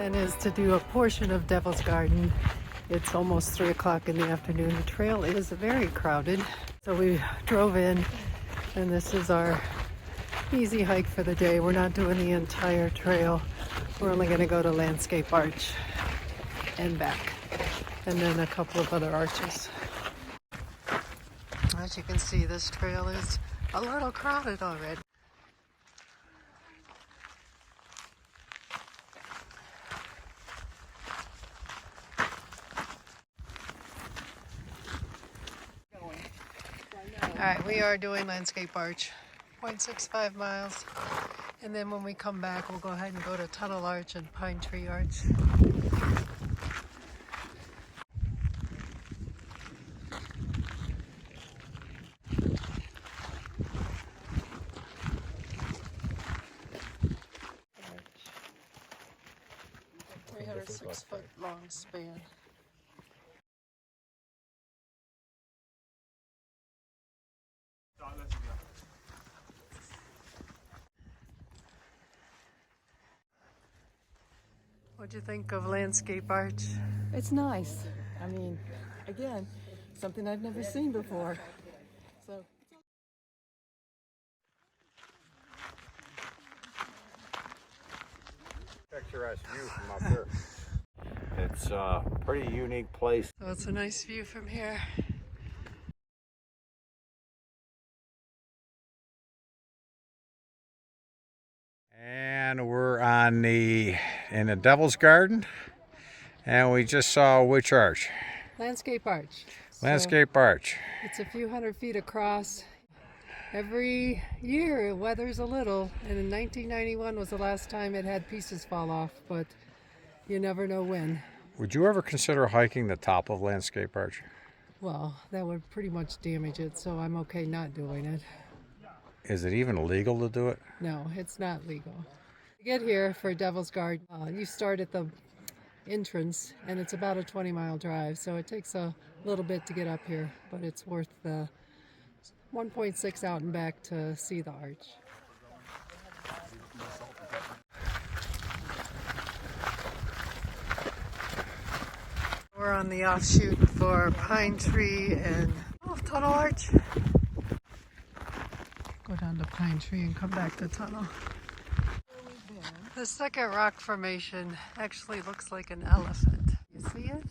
plan is to do a portion of Devil's Garden. It's almost 3 o'clock in the afternoon. The trail is very crowded. So we drove in, and this is our easy hike for the day. We're not doing the entire trail. We're only going to go to Landscape Arch and back, and then a couple of other arches. As you can see, this trail is a little crowded already. Alright, we are doing Landscape Arch, 0.65 miles. And then when we come back, we'll go ahead and go to Tunnel Arch and Pine Tree Arch. Arch. 306-foot long span. What'd you think of Landscape Arch? It's nice. I mean, again, something I've never seen before. So. Picturesque view from up here. It's a pretty unique place. So it's a nice view from here. And we're in the Devil's Garden, and we just saw which arch? Landscape Arch. Landscape Arch. It's a few hundred feet across. Every year it weathers a little, and in 1991 was the last time it had pieces fall off, but you never know when. Would you ever consider hiking the top of Landscape Arch? Well, that would pretty much damage it, so I'm okay not doing it. Is it even legal to do it? No, it's not legal. To get here for Devil's Garden, you start at the entrance, and it's about a 20-mile drive, so it takes a little bit to get up here, but it's worth the 1.6 out and back to see the arch. We're on the offshoot for Pine Tree and Tunnel Arch. Go down to Pine Tree and come back to Tunnel. The second rock formation actually looks like an elephant. You see it?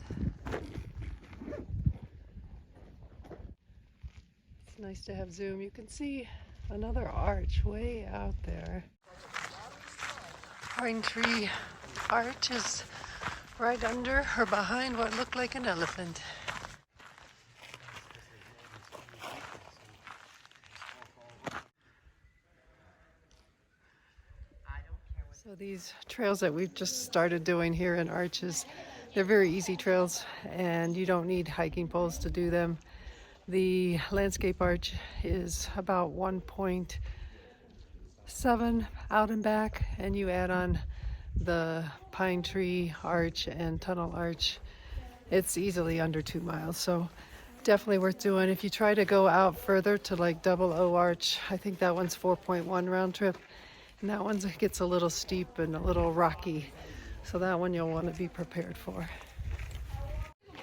It's nice to have zoom. You can see another arch way out there. Pine Tree Arch is right under or behind what looked like an elephant. So these trails that we've just started doing here in Arches, they're very easy trails and you don't need hiking poles to do them. The Landscape Arch is about 1.7 out and back, and you add on the Pine Tree Arch and Tunnel Arch, it's easily under 2 miles. So definitely worth doing. If you try to go out further to like Double O Arch, I think that one's 4.1 round trip. And that one gets a little steep and a little rocky. So that one you'll want to be prepared for.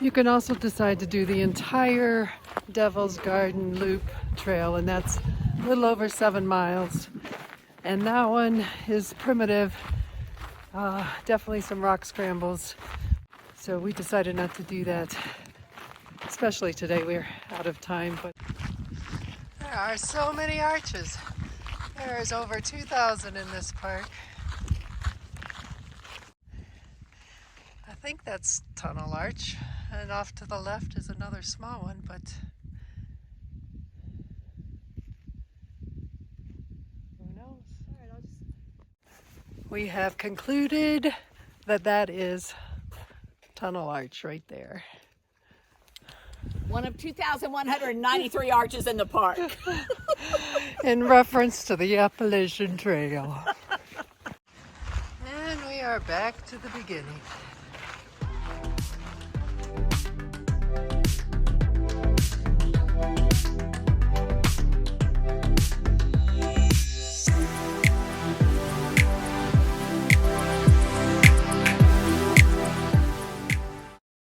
You can also decide to do the entire Devil's Garden Loop trail, and that's a little over 7 miles. And that one is primitive. Definitely some rock scrambles. So we decided not to do that, especially today. We're out of time. But there are so many arches. There is over 2,000 in this park. I think that's Tunnel Arch, and off to the left is another small one, but who knows? All right, we have concluded that that is Tunnel Arch right there. One of 2,193 arches in the park. In reference to the Appalachian Trail. And we are back to the beginning.